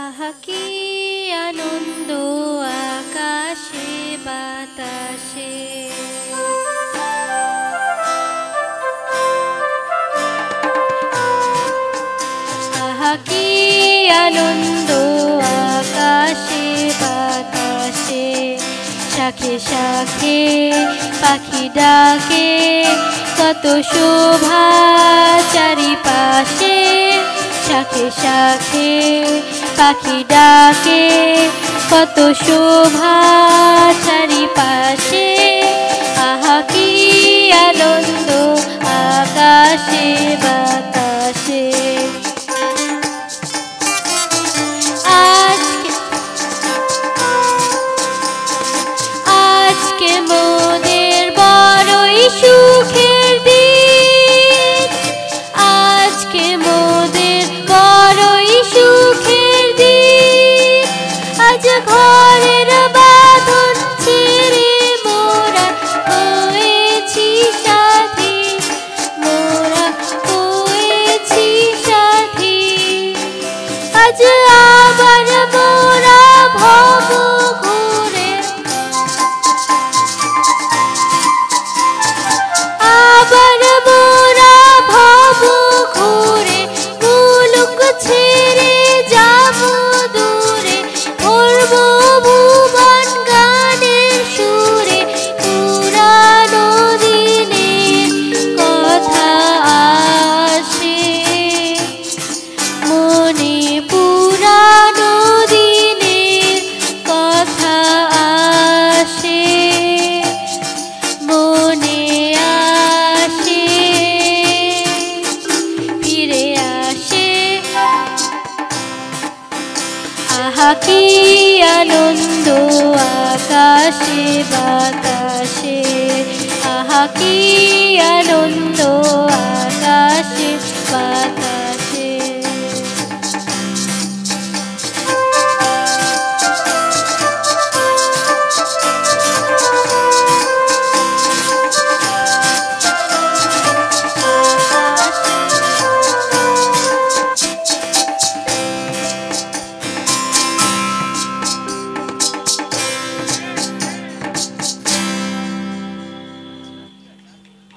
আহা কি আনন্দ আকাশে বাতাসে, আহা কি আনন্দ আকাশে বাতাসে, শাখে শাখে পাখি ডাকে কত শোভা চারিপাশে, শাখে শাখে পাখি ডাকে কত শোভা চারিপাশে, আহা কি আনন্দ আকাশে বাতাসে। আজকে মোদের বড়ই সুখের দিন, আজকে মোদের বড়ই সুখের দিন, আজ ঘরের বাঁধন ছেড়ে মোরা হয়েছি সাথী, মোরা হয়েছি সাথী, আজ আবার মোরা ভব ঘুরে, আবার মোরা ভব ঘুরে, মুলুক ছেড়ে যাব দূরে, করব ভুবন গানের সুরে, পুরানো দিনের কথা আসে মনে, পুরানো দিনের কথা আসে মনে, আসে ফিরে আসে। আহা কি আনন্দ আকাশে বাতাসে, আহা কি আনন্দ আকাশে বাতাসে।